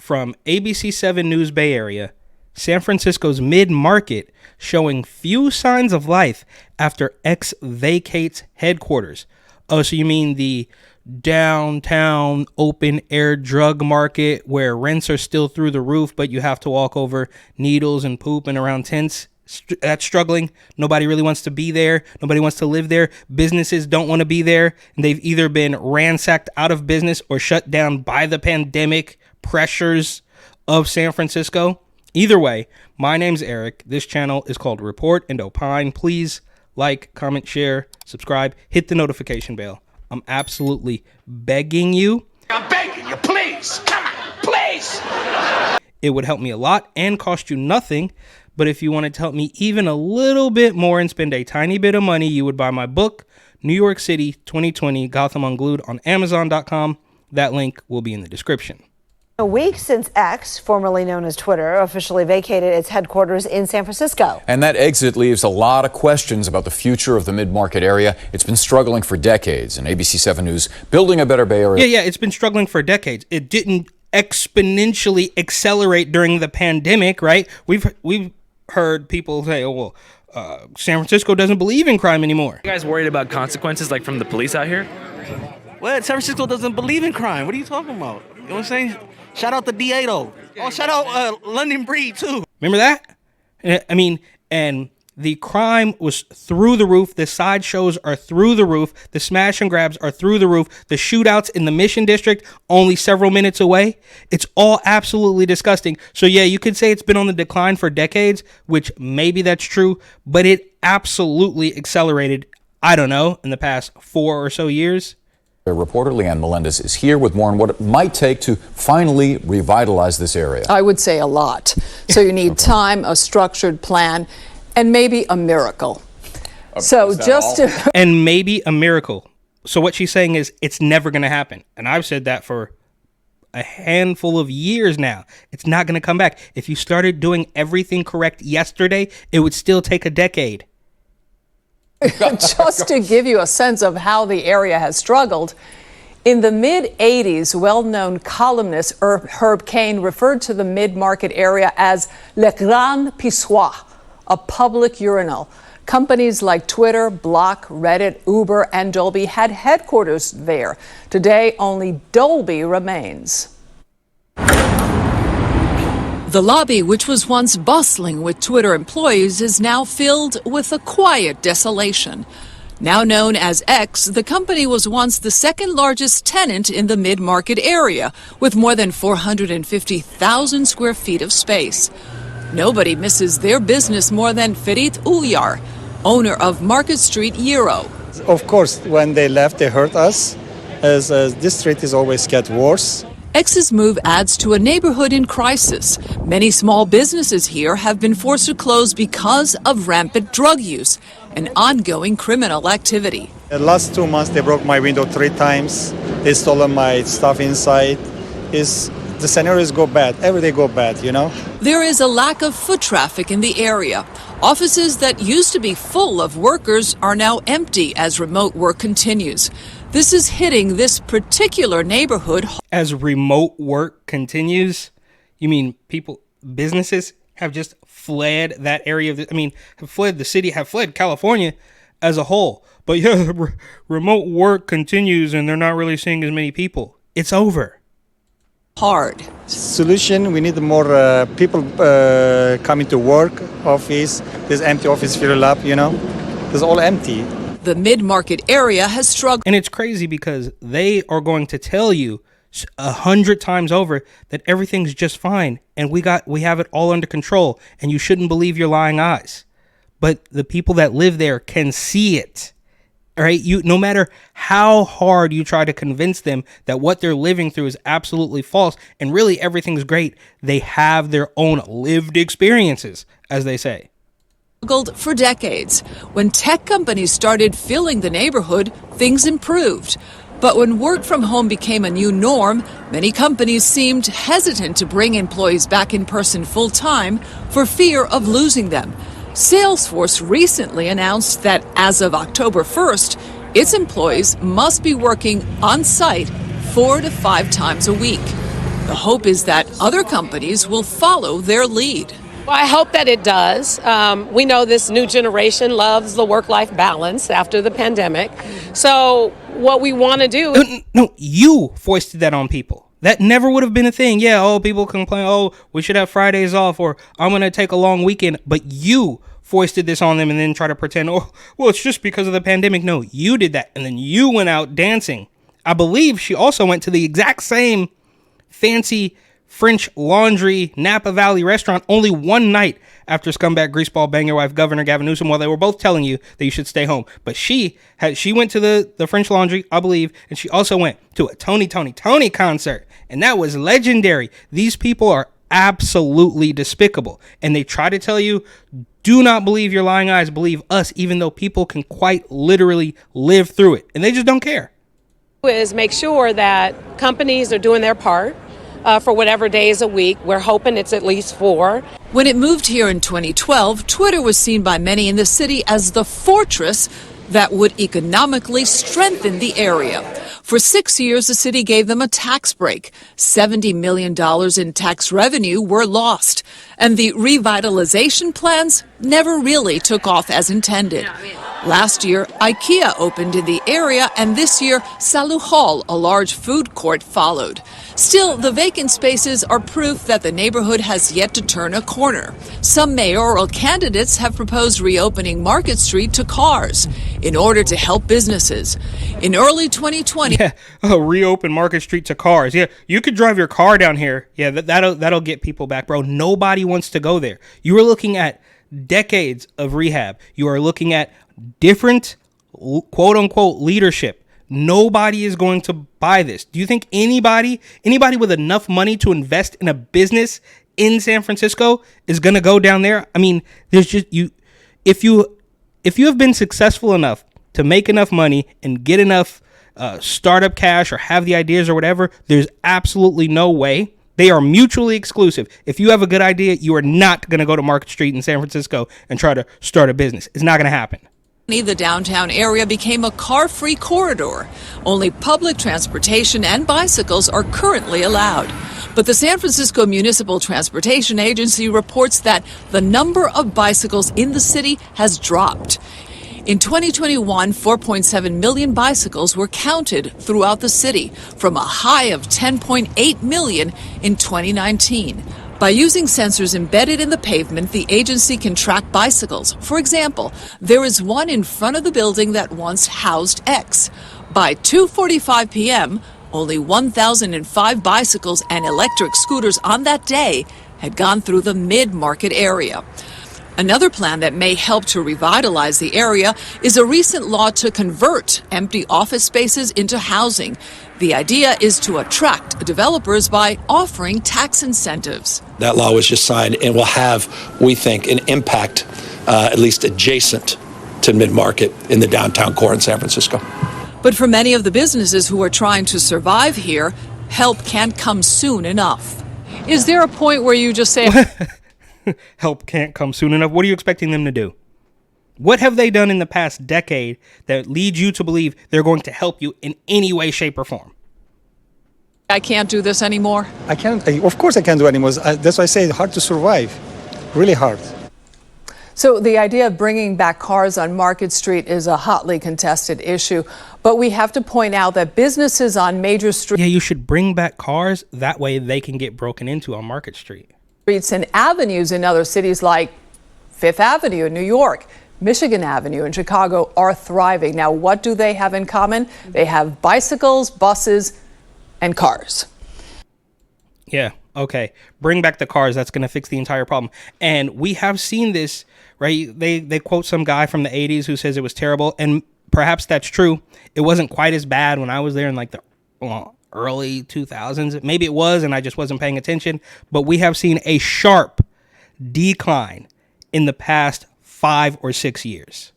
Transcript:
from ABC 7 News Bay Area, San Francisco's mid-market showing few signs of life after X vacates headquarters. Oh, so you mean the downtown open-air drug market where rents are still through the roof, but you have to walk over needles and poop and around tents? That's struggling. Nobody really wants to be there. Nobody wants to live there. Businesses don't want to be there. And they've either been ransacked out of business or shut down by the pandemic pressures of San Francisco. Either way, my name's Eric. This channel is called Report and Opine. Please like, comment, share, subscribe, hit the notification bell. I'm absolutely begging you. I'm begging you, please. Come on, please. It would help me a lot and cost you nothing. But if you wanted to help me even a little bit more and spend a tiny bit of money, you would buy my book, New York City 2020 Gotham Unglued, on Amazon.com. That link will be in the description. A week since X, formerly known as Twitter, officially vacated its headquarters in San Francisco. And that exit leaves a lot of questions about the future of the mid-market area. It's been struggling for decades, and ABC 7 News building a better Bay Area. Yeah, it's been struggling for decades. It didn't exponentially accelerate during the pandemic, right? We've heard people say, oh, well, San Francisco doesn't believe in crime anymore. You guys worried about consequences like from the police out here? What? San Francisco doesn't believe in crime. What are you talking about? You know what I'm saying? Shout out the DA, though. Oh, shout out London Breed, too. Remember that? I mean, and the crime was through the roof. The sideshows are through the roof. The smash and grabs are through the roof. The shootouts in the Mission District, only several minutes away. It's all absolutely disgusting. So yeah, you could say it's been on the decline for decades, which maybe that's true, but it absolutely accelerated, I don't know, in the past 4 or so years. Reporter Leanne Melendez is here with more on what it might take to finally revitalize this area. I would say a lot. So you need time, a structured plan, and maybe a miracle. So just to... And maybe a miracle. So what she's saying is it's never going to happen. And I've said that for a handful of years now. It's not going to come back. If you started doing everything correct yesterday, it would still take a decade. Just to give you a sense of how the area has struggled, in the mid-'80s, well-known columnist Herb Caen referred to the mid-market area as Le Grand Pissoir, a public urinal. Companies like Twitter, Block, Reddit, Uber, and Dolby had headquarters there. Today, only Dolby remains. The lobby, which was once bustling with Twitter employees, is now filled with a quiet desolation. Now known as X, the company was once the second largest tenant in the mid-market area, with more than 450,000 square feet of space. Nobody misses their business more than Ferit Ulyar, owner of Market Street Euro. Of course, when they left, they hurt us, as this street is always get worse. X's move adds to a neighborhood in crisis. Many small businesses here have been forced to close because of rampant drug use and ongoing criminal activity. The last 2 months, they broke my window 3 times. They stole my stuff inside. The scenarios go bad. Every day go bad, you know? There is a lack of foot traffic in the area. Offices that used to be full of workers are now empty as remote work continues. This is hitting this particular neighborhood. As remote work continues, you mean businesses have just fled that area have fled the city, have fled California as a whole. But yeah, remote work continues and they're not really seeing as many people. It's over. Hard. Solution, we need more people coming to work, office. There's empty office fill up, you know? It's all empty. The mid-market area has struggled. And it's crazy because they are going to tell you 100 times over that everything's just fine and we have it all under control and you shouldn't believe your lying eyes. But the people that live there can see it. All right, no matter how hard you try to convince them that what they're living through is absolutely false and really everything's great, they have their own lived experiences, as they say. For decades. When tech companies started filling the neighborhood, things improved. But when work from home became a new norm, many companies seemed hesitant to bring employees back in person full-time for fear of losing them. Salesforce recently announced that as of October 1st, its employees must be working on-site 4 to 5 times a week. The hope is that other companies will follow their lead. Well, I hope that it does. We know this new generation loves the work-life balance after the pandemic. So what we want to do... No, you foisted that on people. That never would have been a thing. Yeah, people complain, we should have Fridays off, or I'm going to take a long weekend. But you foisted this on them and then try to pretend, it's just because of the pandemic. No, you did that. And then you went out dancing. I believe she also went to the exact same fancy French Laundry Napa Valley restaurant only one night after scumbag greaseball bang your wife Governor Gavin Newsom, while they were both telling you that you should stay home. But she went to the French Laundry, I believe, and she also went to a Tony concert, and that was legendary. These people are absolutely despicable, and they try to tell you, do not believe your lying eyes, believe us, even though people can quite literally live through it, and they just don't care. Is make sure that companies are doing their part. For whatever days a week. We're hoping it's at least 4. When it moved here in 2012, Twitter was seen by many in the city as the fortress that would economically strengthen the area. For 6 years, the city gave them a tax break. $70 million in tax revenue were lost. And the revitalization plans never really took off as intended. Last year, IKEA opened in the area, and this year, Salu Hall, a large food court, followed. Still, the vacant spaces are proof that the neighborhood has yet to turn a corner. Some mayoral candidates have proposed reopening Market Street to cars in order to help businesses. In early 2020... reopen Market Street to cars. Yeah, you could drive your car down here. Yeah, that'll get people back, bro. Nobody wants to go there. You are looking at decades of rehab. You are looking at different quote-unquote leadership. Nobody is going to buy this. Do you think anybody with enough money to invest in a business in San Francisco is going to go down there? I mean, there's just if you have been successful enough to make enough money and get enough startup cash or have the ideas or whatever, there's absolutely no way. They are mutually exclusive. If you have a good idea, you are not going to go to Market Street in San Francisco and try to start a business. It's not going to happen. The downtown area became a car-free corridor. Only public transportation and bicycles are currently allowed. But the San Francisco Municipal Transportation Agency reports that the number of bicycles in the city has dropped. In 2021, 4.7 million bicycles were counted throughout the city, from a high of 10.8 million in 2019. By using sensors embedded in the pavement, the agency can track bicycles. For example, there is one in front of the building that once housed X. By 2:45 p.m., only 1,005 bicycles and electric scooters on that day had gone through the mid-market area. Another plan that may help to revitalize the area is a recent law to convert empty office spaces into housing. The idea is to attract developers by offering tax incentives. That law was just signed and will have, we think, an impact at least adjacent to mid-market in the downtown core in San Francisco. But for many of the businesses who are trying to survive here, help can't come soon enough. Is there a point where you just say... Help can't come soon enough? What are you expecting them to do? What have they done in the past decade that leads you to believe they're going to help you in any way, shape, or form? I can't do this anymore. I can't. Of course I can't do anymore. That's why I say it's hard to survive. Really hard. So the idea of bringing back cars on Market Street is a hotly contested issue. But we have to point out that businesses on major streets... Yeah, you should bring back cars. That way they can get broken into on Market Street. ...streets and avenues in other cities like Fifth Avenue in New York, Michigan Avenue in Chicago are thriving. Now, what do they have in common? They have bicycles, buses, and cars. Yeah, okay. Bring back the cars. That's going to fix the entire problem. And we have seen this, right? They quote some guy from the 80s who says it was terrible. And perhaps that's true. It wasn't quite as bad when I was there in like the early 2000s. Maybe it was, and I just wasn't paying attention. But we have seen a sharp decline in the past 5 or 6 years.